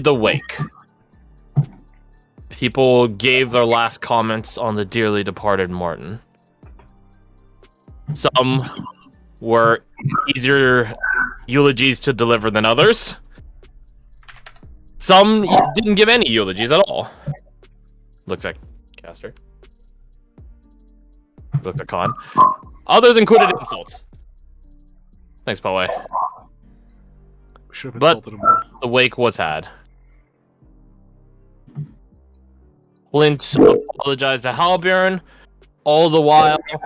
the wake. People gave their last comments on the dearly departed Martin. Some were easier eulogies to deliver than others. Some didn't give any eulogies at all. Looks like Caster. Looks like Khan. Others included insults. Thanks, Poe. Should have insulted him more. The wake was had. Flint apologized to Halbjorn. All the while, it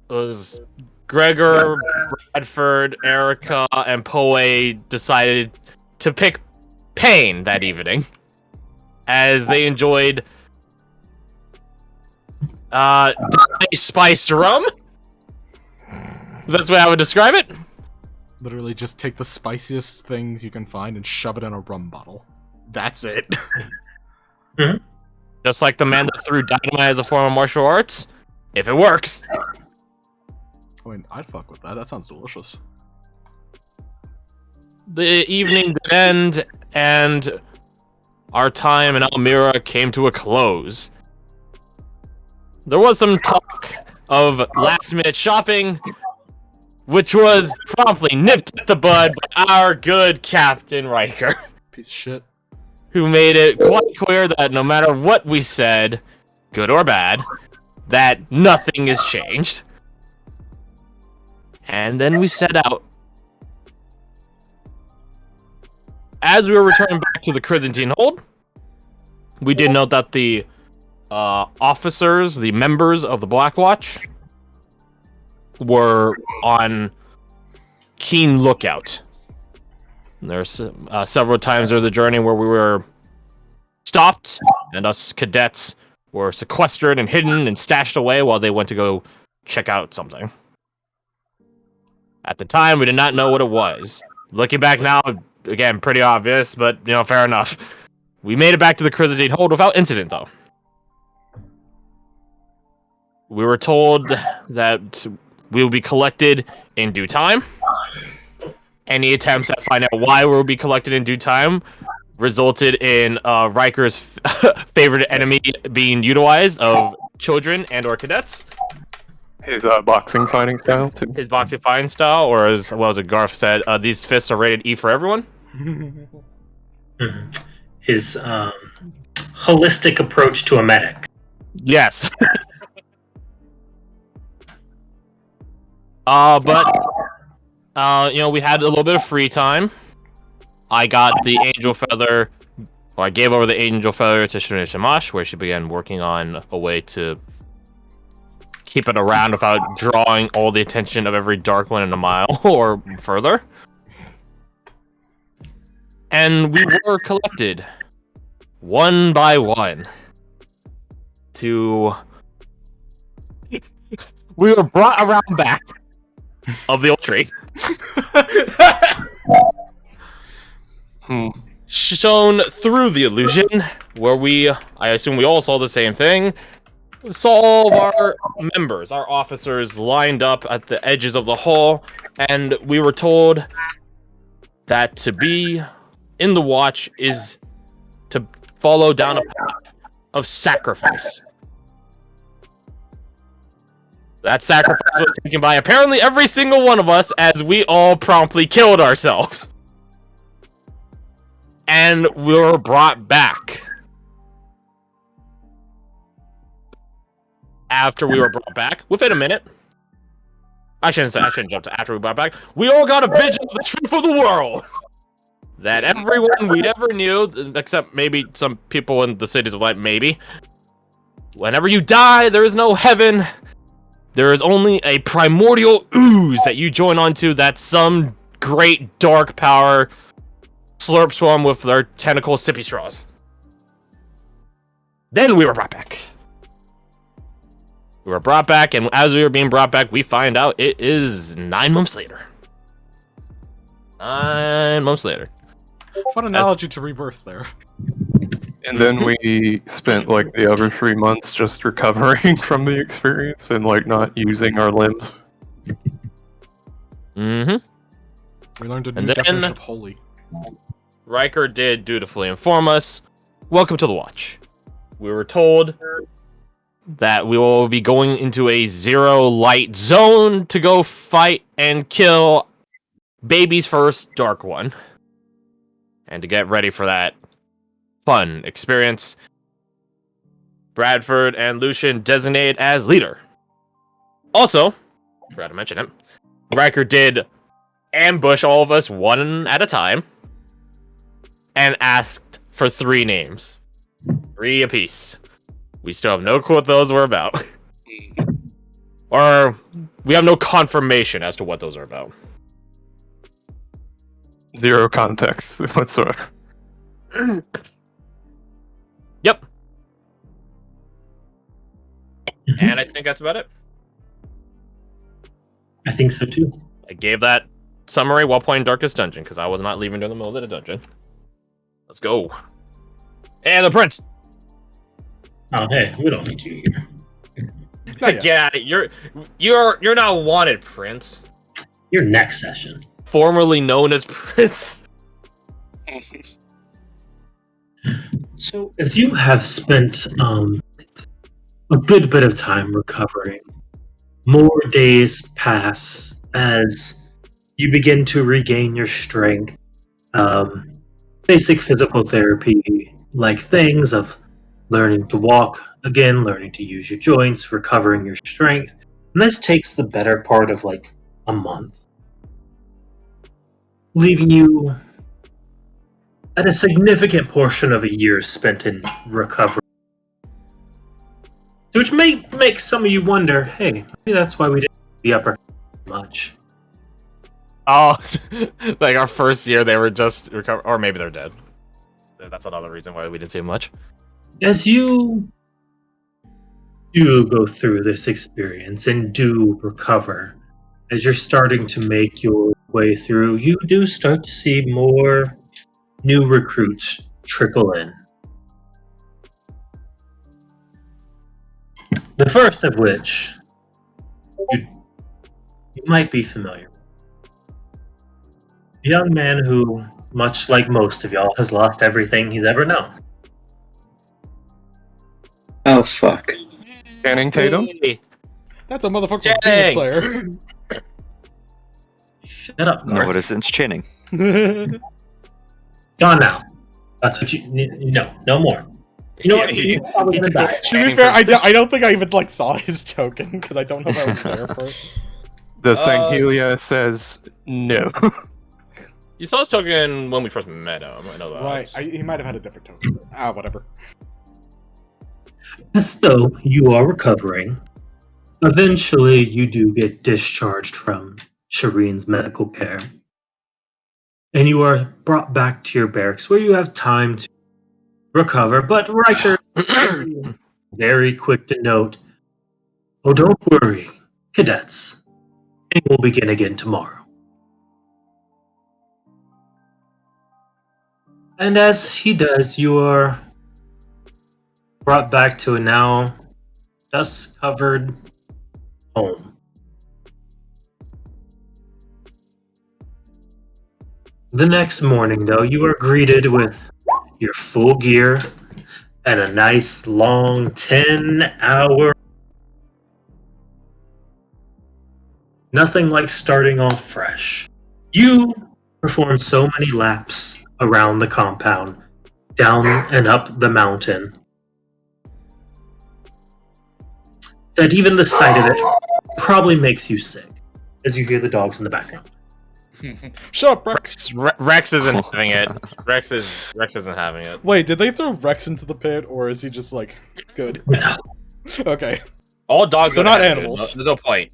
was Gregor, Bradford, Erica, and Poe decided to pick Pain that evening, as they enjoyed spiced rum. The best way I would describe it. Literally just take the spiciest things you can find and shove it in a rum bottle. That's it. Mm-hmm. Just like the man that threw dynamite as a form of martial arts. If it works. I mean, I'd fuck with that. That sounds delicious. The evening did end, and our time in Almira came to a close. There was some talk of last-minute shopping, which was promptly nipped at the bud by our good Captain Riker, Piece of shit. who made it quite clear that no matter what we said, good or bad, that nothing has changed. And then we set out. As we were returning back to the Chrysantine hold, we did note that the officers, the members of the Black Watch, were on keen lookout. There's several times during the journey where we were stopped, and us cadets were sequestered and hidden and stashed away while they went to go check out something. At the time, we did not know what it was. Looking back now, again, pretty obvious, but, you know, fair enough. We made it back to the Chrysantine hold without incident, though. We were told that we will be collected in due time. Any attempts at finding out why we will be collected in due time resulted in Riker's favorite enemy being utilized of children and/or cadets. His boxing fighting style, too. His boxing fighting style, or as well as Garth said, these fists are rated E for everyone. Mm-hmm. His holistic approach to a medic. Yes. But you know, we had a little bit of free time. I got the angel feather, or I gave over the angel feather to Shuna Shamash, where she began working on a way to keep it around without drawing all the attention of every dark one in a mile or further. And we were collected one by one to... We were brought around back of the old tree. Shown through the illusion, where we, I assume we all saw the same thing, saw all of our members, our officers, lined up at the edges of the hall, and we were told that to be in the watch is to follow down a path of sacrifice. That sacrifice was taken by apparently every single one of us, as we all promptly killed ourselves. And we were brought back. After we were brought back, within a minute, I shouldn't jump to after we brought back, we all got a vision of the truth of the world. That everyone we ever knew, except maybe some people in the cities of light, maybe. Whenever you die, there is no heaven. There is only a primordial ooze that you join onto that some great dark power slurps from with their tentacle sippy straws. Then we were brought back. We were brought back, and as we were being brought back, we find out it is 9 months later. 9 months later. Fun analogy to rebirth there. And then we spent like the other 3 months just recovering from the experience and like not using our limbs. Mm-hmm. We learned a And new then- definition of holy. Riker did dutifully inform us. Welcome to the Watch. We were told that we will be going into a zero light zone to go fight and kill baby's first Dark One. And to get ready for that fun experience, Bradford and Lucian designated as leader. Also, forgot to mention it, Riker did ambush all of us one at a time and asked for 3 names. 3 apiece. We still have no clue what those were about. Or we have no confirmation as to what those are about. Zero context whatsoever. Yep. And I think that's about it. I think so too. I gave that summary while playing Darkest Dungeon because I was not leaving during the middle of the dungeon. Let's go. And the prince. Oh, hey, we don't need you here. Not yet. Yeah, you're not wanted, Prince. Your next session. Formerly known as Prince. So, if you have spent a good bit of time recovering, more days pass as you begin to regain your strength. Basic physical therapy, like things of learning to walk again, learning to use your joints, recovering your strength. And this takes the better part of like a month, leaving you at a significant portion of a year spent in recovery. Which may make some of you wonder, hey, maybe that's why we didn't do the upper much. Oh, like our first year they were just recover, or maybe they're dead. That's another reason why we didn't see much. As you do go through this experience and do recover, as you're starting to make your way through, you do start to see more new recruits trickle in. The first of which you might be familiar with. A young man who, much like most of y'all, has lost everything he's ever known. Oh, fuck. Channing Tatum? Hey, That's a motherfucker from Demon Dang. Slayer. Shut up, No, Garth. what is it? It's Channing. Gone now. That's what no more. You know what? He's probably gonna die. To be fair, I don't think I even like saw his token because I don't know if I was there for it. The Sanghelia says no. you saw his token when we first met him. I know that. Right, he might have had a different token. Ah, whatever. As though you are recovering, eventually you do get discharged from Shireen's medical care. And you are brought back to your barracks where you have time to recover, but Riker very quick to note, oh, don't worry, cadets. It will begin again tomorrow. And as he does, you are brought back to a now dust-covered home. The next morning, though, you are greeted with your full gear and a nice long 10-hour. Nothing like starting off fresh. You perform so many laps around the compound, down and up the mountain, that even the sight of it probably makes you sick, as you hear the dogs in the background. Shut up, Rex. Rex isn't having it. Rex isn't having it. Wait, did they throw Rex into the pit, or is he just like good? No. Okay. All dogs They're go not to heaven, animals. There's no point.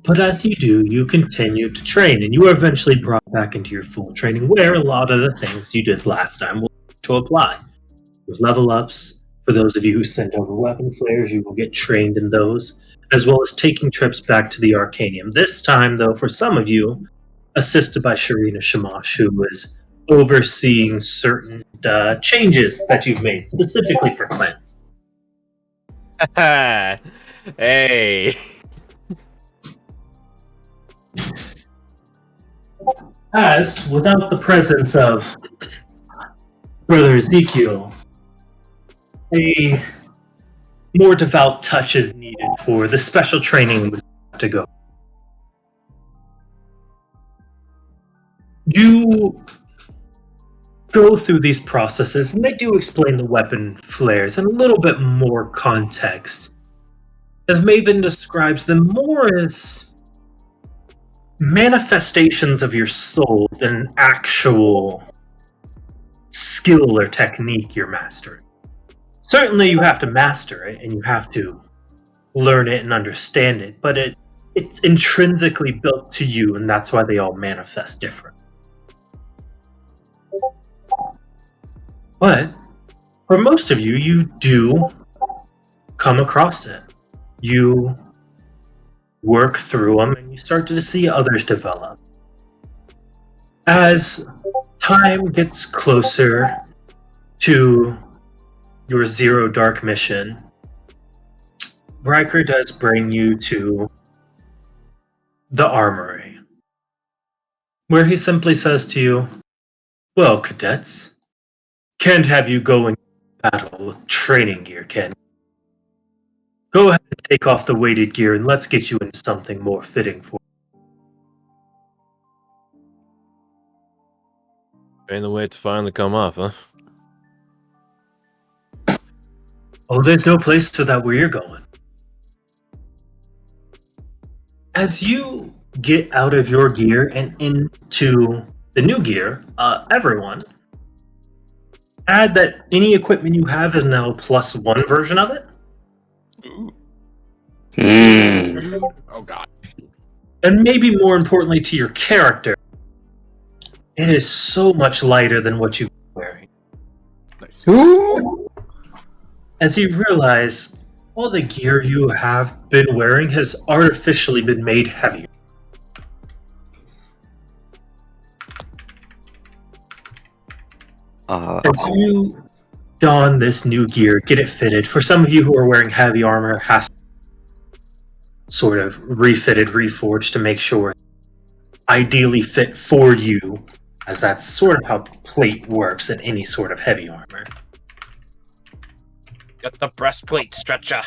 But as you do, you continue to train, and you are eventually brought back into your full training, where a lot of the things you did last time will to apply. With level ups, for those of you who sent over weapon flares, you will get trained in those, as well as taking trips back to the Arcanium. This time, though, for some of you, assisted by Shireen of Shamash, who is overseeing certain changes that you've made, specifically for Clint. Hey. As, without the presence of Brother Ezekiel, a more devout touch is needed for the special training to go. You go through these processes, and they do explain the weapon flares in a little bit more context, as Maven describes them more as manifestations of your soul than actual skill or technique you're mastering. Certainly you have to master it, and you have to learn it and understand it, but it's intrinsically built to you, and that's why they all manifest different. But for most of you, you do come across it. You work through them, and you start to see others develop. As time gets closer to your Zero Dark mission, Riker does bring you to the armory, where he simply says to you, "Well, cadets, can't have you going to battle with training gear, can you? Go ahead and take off the weighted gear, and let's get you into something more fitting for you." Ain't the way to finally come off, huh? Oh, there's no place to that where you're going. As you get out of your gear and into the new gear, everyone, add that any equipment you have is now a +1 version of it. Oh god. And maybe more importantly to your character, it is so much lighter than what you've been wearing. Nice. As you realize, all the gear you have been wearing has artificially been made heavier. As you don this new gear, get it fitted, for some of you who are wearing heavy armor, it has to sort of refitted, reforged to make sure ideally fit for you, as that's sort of how plate works in any sort of heavy armor. Get the breastplate stretcher.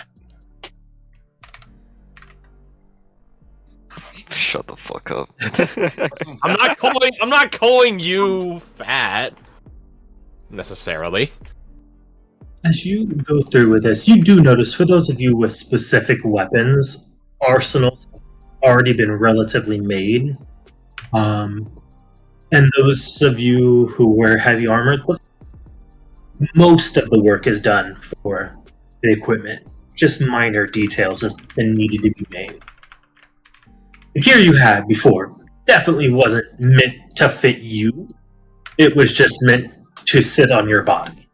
Shut the fuck up. I'm not calling you fat necessarily. As you go through with this, you do notice, for those of you with specific weapons, arsenals have already been relatively made. And those of you who wear heavy armor, most of the work is done for the equipment. Just minor details has been needed to be made. The gear you had before definitely wasn't meant to fit you. It was just meant to sit on your body.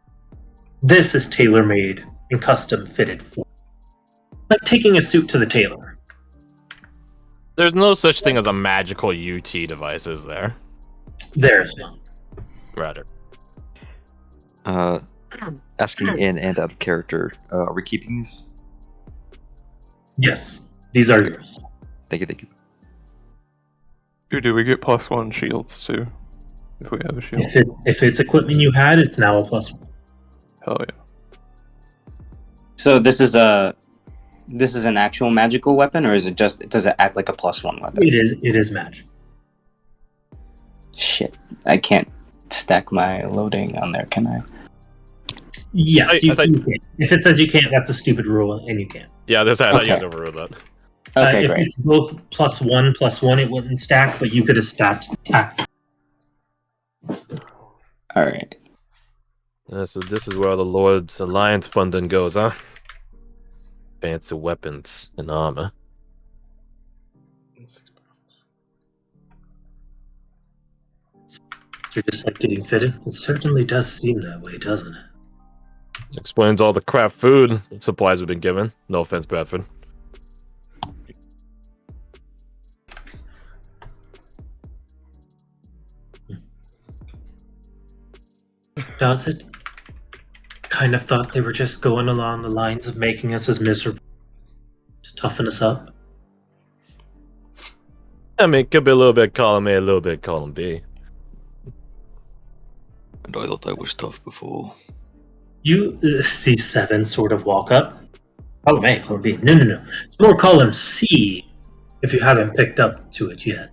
This is tailor-made and custom fitted for you. Like taking a suit to the tailor. There's no such thing as a magical UT device, is there? There's none. Rather. Asking in and out of character, are we keeping these? Yes, these are yours. Thank you, thank you. Do we get +1 shields too? If we have a shield. If it's equipment you had, it's now a +1. Hell yeah. So this is an actual magical weapon, or is it just, does it act like a +1 weapon? It is magic. Shit, I can't stack my loading on there, can I? Yes, you I thought- can. If it says you can't, that's a stupid rule, and you can. Yeah, I thought you Okay. overruled that. Okay, If great. it's both +1, it wouldn't stack, but you could have stacked. All right. So this is where the Lord's Alliance funding goes, huh? Fancy weapons and armor. You're just like getting fitted. It certainly does seem that way, doesn't it? Explains all the crap food supplies we've been given. No offense, Bradford. Does it? Kind of thought they were just going along the lines of making us as miserable to toughen us up. I mean, it could be a little bit column A, a little bit column B. And I thought I was tough before. You see Seven sort of walk up. Column A, column B. No. It's more column C if you haven't picked up to it yet.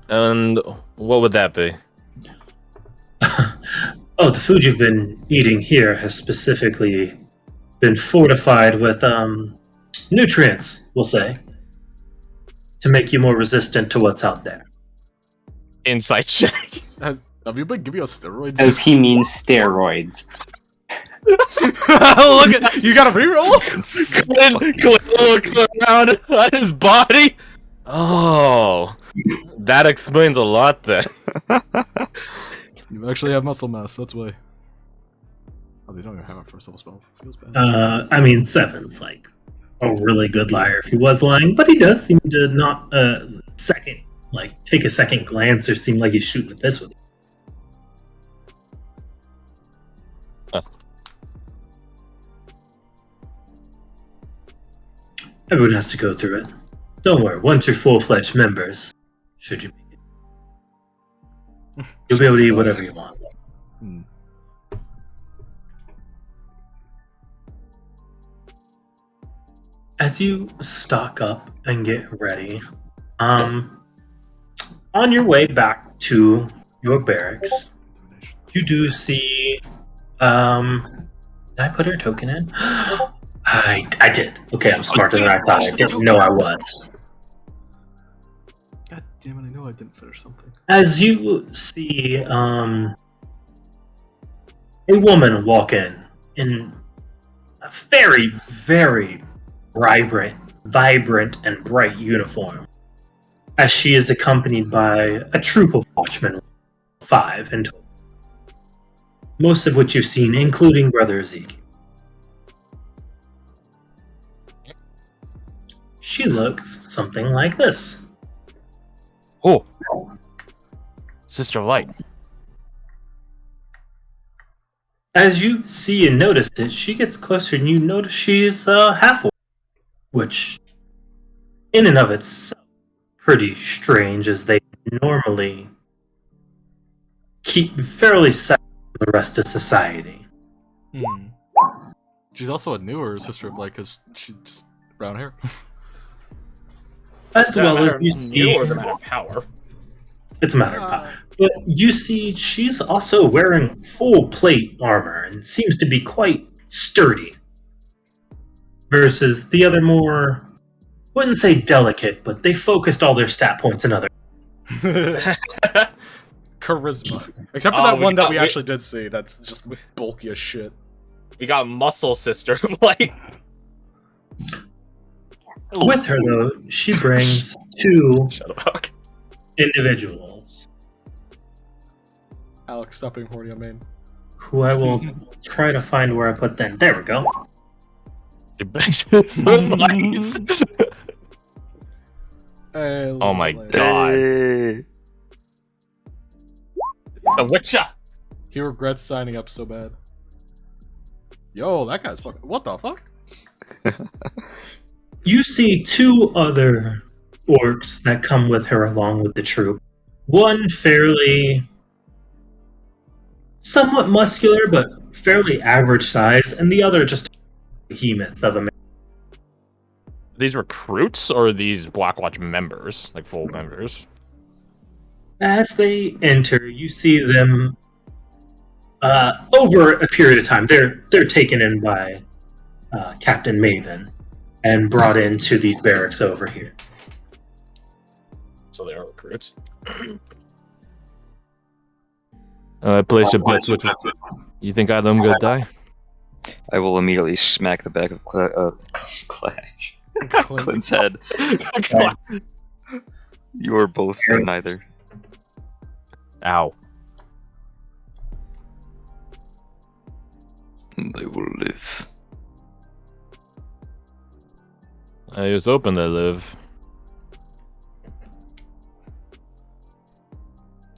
And what would that be? Oh, the food you've been eating here has specifically been fortified with nutrients, we'll say, to make you more resistant to what's out there. Insight check. Have you been giving us steroids? Does he mean steroids? Look at you! Got a reroll. Clint looks around at his body. Oh, that explains a lot then. You actually have muscle mass. That's why. Oh, they don't even have a first level spell. Feels bad. I mean, Seven's like a really good liar if he was lying, but he does seem to not take a second glance or seem like he's shooting the piss with you. Everyone has to go through it. Don't worry, once you're full-fledged members, should you make it, you'll be able to eat whatever you want. As you stock up and get ready, on your way back to your barracks, you do see, did I put her token in? I did. Okay, I'm smarter than I thought. I didn't know I was. God damn it! I know I didn't finish something. As you see, a woman walk in a very, very vibrant and bright uniform, as she is accompanied by a troop of watchmen, 5 in total. Most of which you've seen, including Brother Ezekiel. She looks something like this. Oh, Sister of Light. As you see and notice it, she gets closer and you notice she's half orc, which, in and of itself, pretty strange, as they normally keep fairly separate from the rest of society. She's also a newer Sister of Light because she's just brown hair. As well as you see, or is it a matter of power? it's a matter of power. But you see, she's also wearing full plate armor and seems to be quite sturdy. Versus the other more, wouldn't say delicate, but they focused all their stat points in other. Charisma. Except for that one that we actually did see. That's just bulky as shit. We got Muscle Sister of Light. With her, though, she brings 2 Shutterbuck. individuals Alex, stop being horny on main. who I will try to find where I put them. There we go. Oh my god. Hey. The Witcher! He regrets signing up so bad. Yo, that guy's fucking. What the fuck? You see 2 other orcs that come with her along with the troop. One fairly, somewhat muscular, but fairly average size, and the other just a behemoth of a man. These recruits or are these Blackwatch members? Like full members? As they enter, you see them over a period of time. They're taken in by Captain Maven and brought into these barracks over here. So they are recruits. Place your bets with you think I let them go die? I will immediately smack the back of Clash. Clint's head. You are both neither. Ow. They will live. I was hoping they live.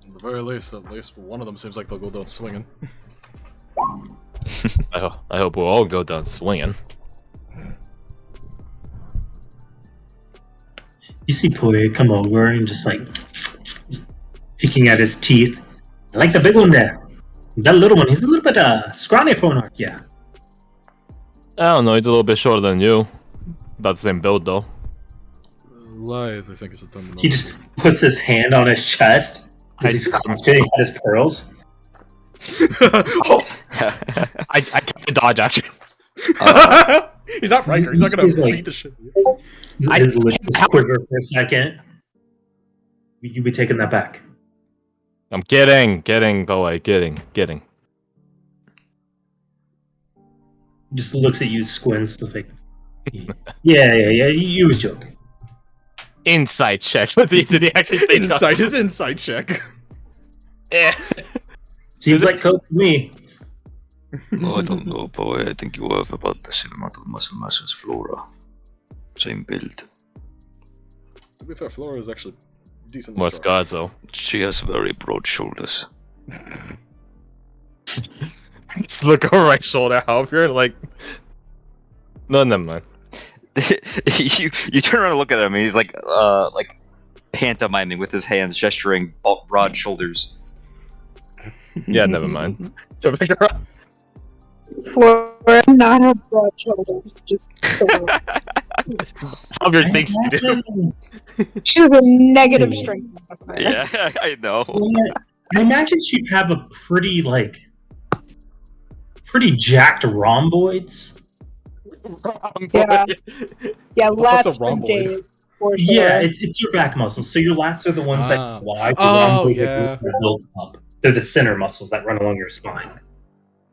At the very least, at least one of them seems like they'll go down swinging. I hope we'll all go down swinging. You see Poirier come over and just like picking at his teeth. I like the big one there. That little one, he's a little bit scrawny for an orc. Yeah. I don't know. He's a little bit shorter than you. About the same build, though. Lithe, I think is the term. He just puts his hand on his chest as he's clutching at his pearls. Oh! I can't dodge, actually. He's not Riker. He's not gonna He's like- beat the shit. His lips quiver for a second. You be taking that back. I'm kidding, boy, kidding. Just looks at you, squints, like, yeah, you was joking. Insight check. Did he actually think Insight is insight check. Yeah. Seems like coke to me. Oh, I don't know, boy. I think you have about the same amount of muscle mass as Flora. Same build. To be fair, Flora is actually decent. More scars, though. She has very broad shoulders. Just look over my shoulder, however, like... No, never mind. you turn around and look at him, and he's like pantomiming with his hands, gesturing broad shoulders. Yeah, never mind. Flora not have broad shoulders, just so However thinks you do. she has a negative strength modifier. Yeah, I know. I imagine she'd have a pretty jacked rhomboids. Yeah. Yeah, What's a lats for rhomboid? days. For Yeah, sure. it's your back muscles. So your lats are the ones that Ah. wide. The Oh, rhomboids yeah. are built up. They're the center muscles that run along your spine.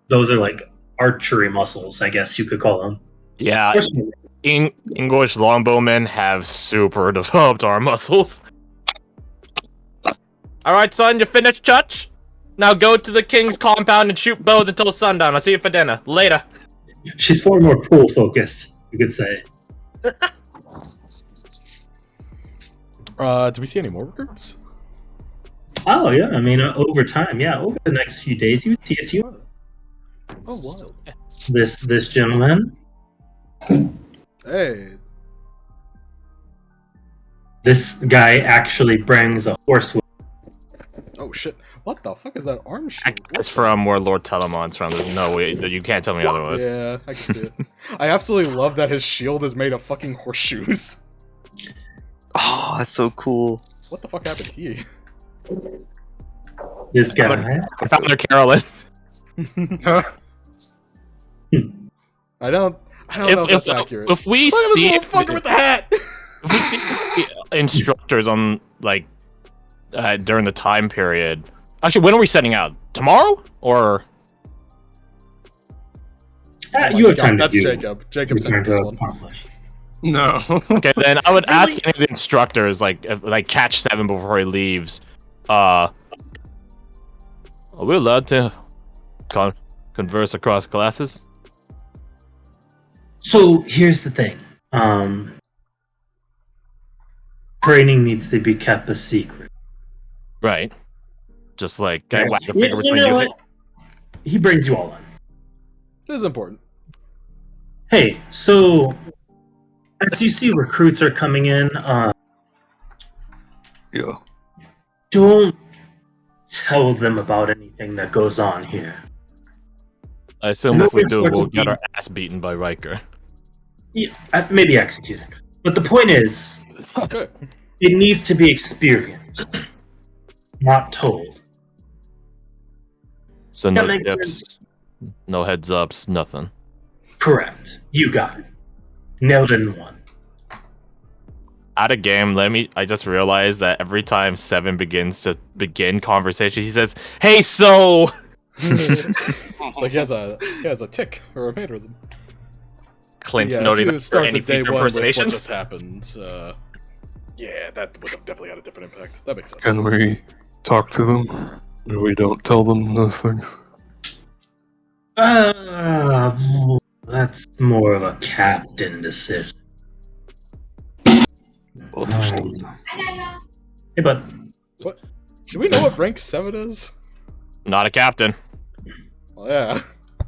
Those are like archery muscles, I guess you could call them. Yeah, English longbowmen have super developed arm muscles. Alright, son, you finished, Chutch? Now go to the king's compound and shoot bows until sundown. I'll see you for dinner. Later. She's far more pool focused, you could say. Do we see any more recruits? Oh yeah, I mean over time, yeah, over the next few days, you would see a few. Oh, wild. This gentleman, Hey. this guy actually brings a horse with. Oh shit. What the fuck is that arm shield? It's from where Lord Telemon's from. There's no way that you can't tell me otherwise. Yeah, I can see it. I absolutely love that his shield is made of fucking horseshoes. Oh, that's so cool. What the fuck happened here? This guy. I found their Carolyn. I don't know if that's accurate. If we Look at see this little fucker with the hat! if we see instructors on like during the time period. Actually, when are we setting out? Tomorrow or? Oh my You have God, time to that's do. Jacob. Jacob sent Return me this to one. accomplish. No. Okay, then I would ask any of the instructors, like catch 7 before he leaves. Are we allowed to converse across classes? So here's the thing. Training needs to be kept a secret. Right. Just like Right. whack a finger You between know you. what? He brings you all in. This is important. Hey, so as you see recruits are coming in, Yeah. don't tell them about anything that goes on here. I assume if we do, we'll get our ass beaten by Riker. Yeah, maybe executed. But the point is, Okay. it needs to be experienced, not told. So no That makes tips, no heads ups, nothing. Correct. You got it. Nailed it in one. Out of game, I just realized that every time Seven begins conversation, he says, "Hey, so." Like he has a tick or a mannerism. Clint's Yeah, noting if you that for start any the day future one with what impersonations. just happened, yeah, that would have definitely had a different impact. That makes sense. Can we talk to them? Or we don't tell them those things? That's more of a captain decision. Understood. Hey, bud. Do we know what rank 7 is? Not a captain. Well, yeah.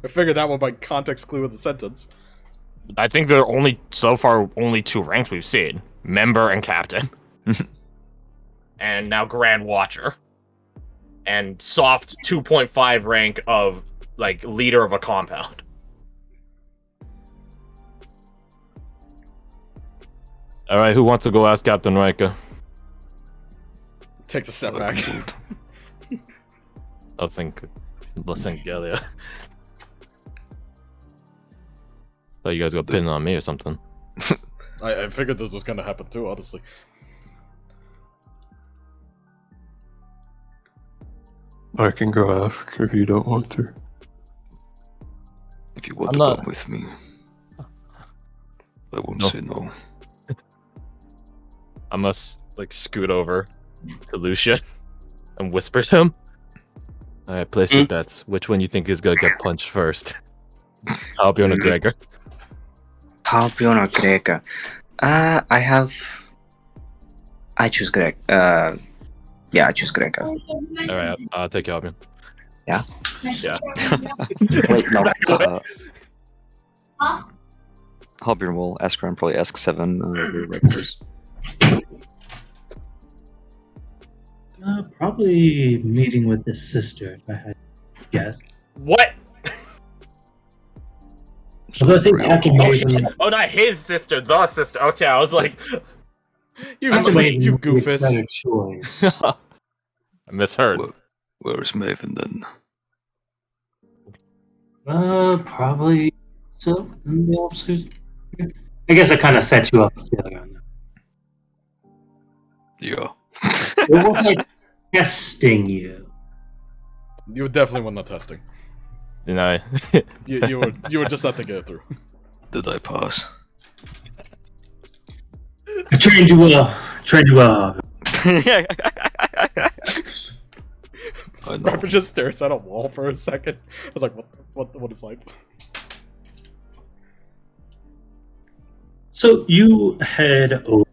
I figured that one by context clue of the sentence. I think there are only 2 ranks we've seen: member and captain. and now Grand Watcher, and soft 2.5 rank of like leader of a compound. All right, who wants to go ask Captain Riker? Take the step back. I think, listen, Gelia. Thought you guys got pinned on me or something. I figured this was gonna happen too, honestly. I can go ask if you don't want to. If you want I'm to not- come with me, I won't No. say no. I must like scoot over to Lucian and whisper to him. All right, place your bets. Which one you think is gonna get punched first? Albion or Gregor? Albion or Gregor? I choose Greg. Yeah, I choose Gregor. All right, I'll take Albion. Yeah? Yeah. Wait, no. Halbjorn will ask around, probably ask 7 the regulars. Probably meeting with his sister, if I had to guess. What? Although I think Captain Maven, Oh, not his sister, the sister. Okay, I was like, Captain Maven you would be a better goofus. choice. I misheard. Where's Maven then? Probably so. In the officers. I guess I kind of set you up a failure on that. Yeah. It wasn't like testing you. You were definitely one not testing. You know, You were just not thinking it through. Did I pass? I trained you well. Trained you well. I know. Robert just stares at a wall for a second. I was like, what is life? So you head over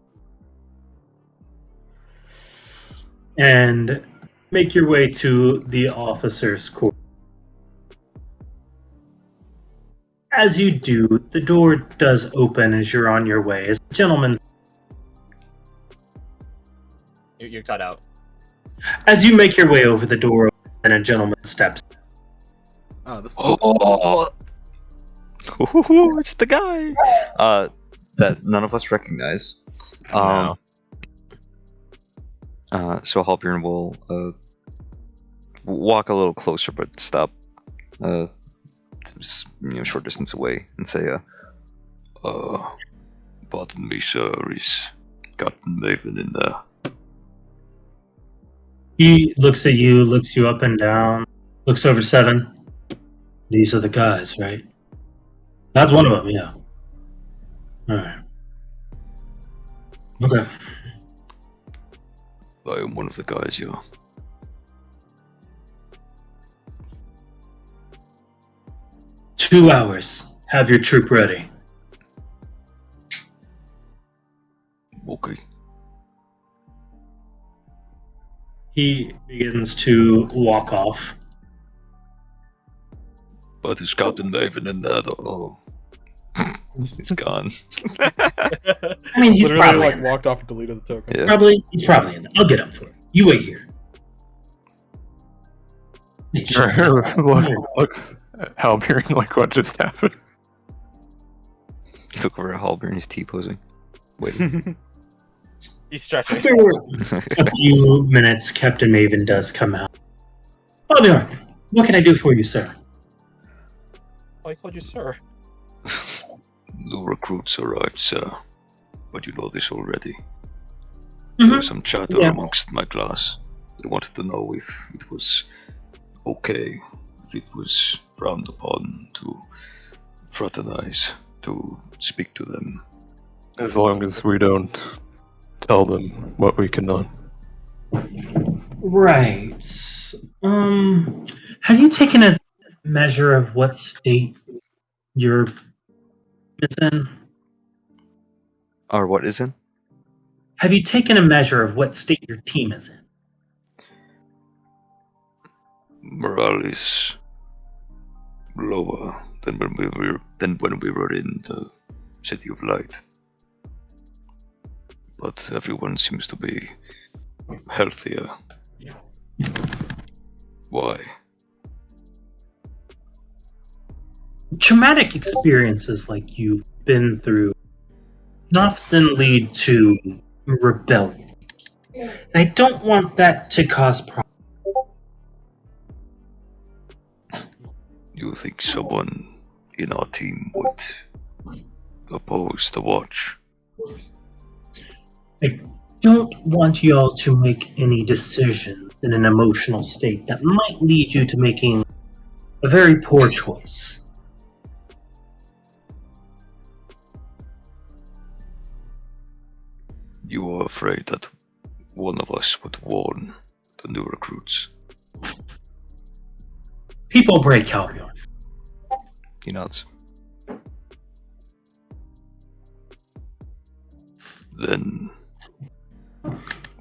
and make your way to the officer's quarters. As you do, the door does open as you're on your way. As the gentleman, you cut out. as you make your way over, the door opens and a gentleman steps. Ah, this. Oh, it's the guy. That none of us recognize. No. So Halbjorn will walk a little closer, but stop, just, short distance away, and say, "Pardon me, sir. Is Captain Maven in there?" He looks at you, looks you up and down, looks over 7. These are the guys, right? That's one of them, yeah. Alright. Okay. I am one of the guys, yeah. Two hours. Have your troop ready. Okay. He begins to walk off. But is Captain Maven in there? Oh, he's gone. I mean, he's Literally probably like in there. walked off and deleted the token. Yeah. He's probably in there. I'll get him for you. You wait here. Hey, shut up. Looks at Halbjorn like what just happened. Look over at Halbjorn, he's T-posing. Waiting. He's stretching. After a few minutes, Captain Maven does come out. Albion, what can I do for you, sir? Oh, I called you sir. New recruits arrived, sir. But you know this already. There was some chatter Yeah. amongst my class. They wanted to know if it was okay, if it was frowned upon to fraternize, to speak to them. As long as we don't tell them what we cannot. Right. Have you taken a measure of what state your is in? Or what is in? Have you taken a measure of what state your team is in? Morale is lower than when we were in the City of Light. but everyone seems to be healthier. Why? Traumatic experiences like you've been through can often lead to rebellion. I don't want that to cause problems. You think someone in our team would oppose the watch? I don't want y'all to make any decisions in an emotional state that might lead you to making a very poor choice. You are afraid that one of us would warn the new recruits. People break Calvion. He nods. Then,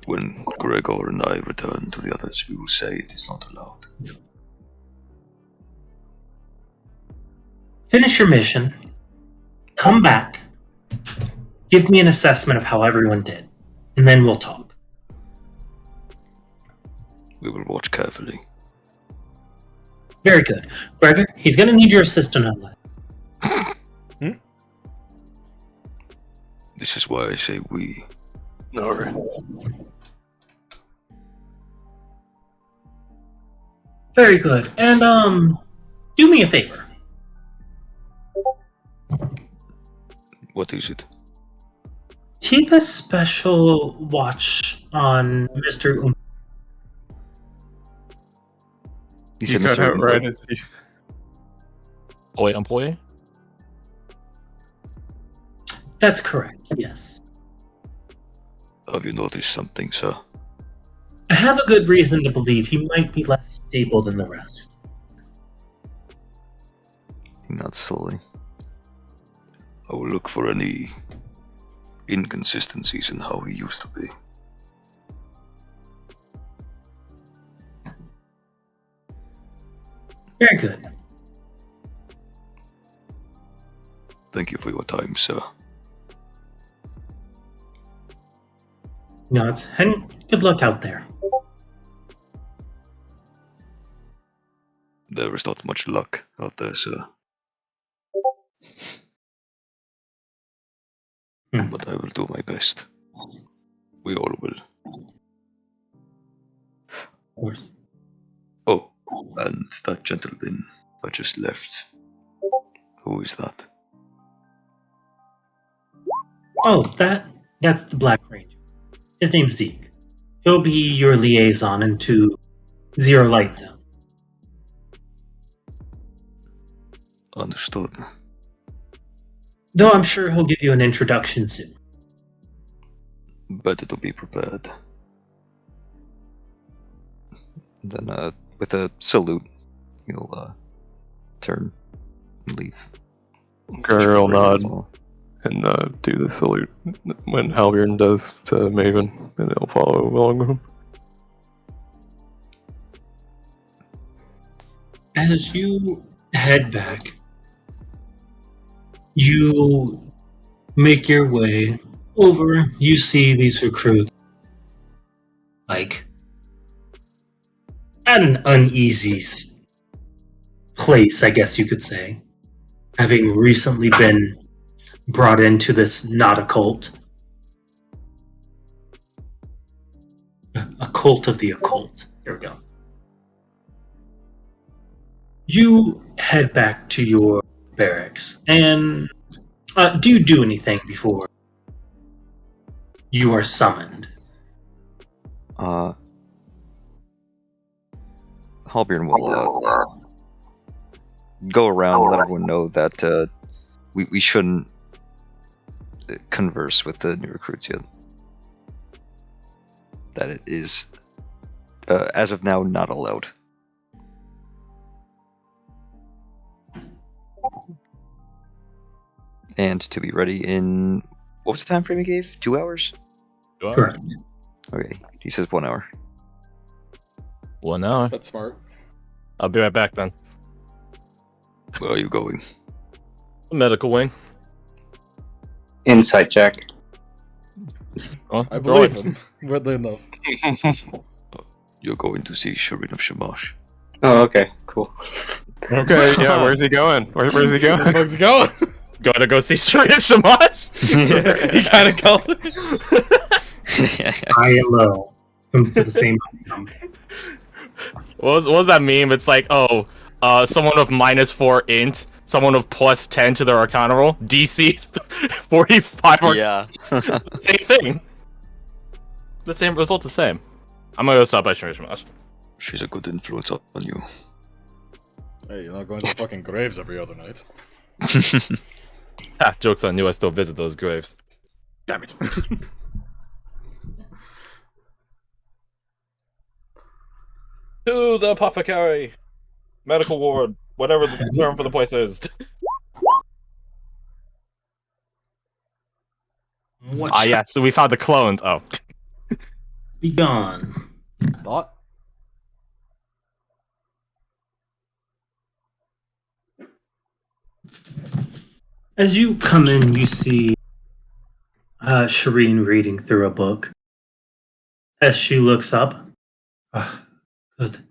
when Gregor and I return to the others, we will say it is not allowed. Finish your mission. Come back. Give me an assessment of how everyone did. And then we'll talk. We will watch carefully. Very good. Gregor, he's going to need your assistant on that. This is why I say we. Alright. Very good. And, do me a favor. What is it? Keep a special watch on Mr. He You said got Mr. out right as you... Employee? That's correct, yes. Have you noticed something, sir? I have a good reason to believe he might be less stable than the rest. Not slowly. I will look for any inconsistencies in how he used to be. Very good. Thank you for your time, sir. Nods. And good luck out there. There is not much luck out there, sir. But I will do my best. We all will. Of course. Oh, and that gentleman that just left. Who is that? Oh, that's the Black Ranger. His name's Zeke. He'll be your liaison into Zero Light Zone. Understood. Though I'm sure he'll give you an introduction soon. Better to be prepared. Then, with a salute, he'll turn and leave. Girl nod As well. and do the salute when Halbjorn does to Maven, and he'll follow along with him. As you head back, you make your way over. You see these recruits, like, at an uneasy place, I guess you could say, having recently been brought into this not a cult. A cult of the occult. There we go. You head back to your barracks, and do you do anything before you are summoned? Halbjorn will go around and let everyone know that we shouldn't converse with the new recruits yet. That it is, as of now, not allowed. And to be ready in... What was the time frame he gave? 2 hours? Correct. Okay, he says 1 hour. 1 hour. That's smart. I'll be right back then. Where are you going? The medical wing. Insight check. Well, I throw believe it. him. Weirdly enough. You're going to see Shireen of Shamash. Oh, okay, cool. Okay, yeah, where's he going? Where's he Where the going? fuck's he going? Gotta go see Shireen Shamash. He kind of going. High and low comes to the same outcome. What was that meme? It's like, oh, someone of -4 int, someone of +10 to their Arcana roll, DC 45 or Yeah. same thing. The same result, the same. I'm gonna go stop by Shireen Shamash. She's a good influence on you. Hey, you're not going to fucking graves every other night. Ha, joke's on you, I still visit those graves. Damn it. To the apothecary, medical ward, whatever the term for the place is. What Ah, yes, so we found the clones. Oh. be gone? Thought? As you come in, you see Shireen reading through a book. As she looks up, good.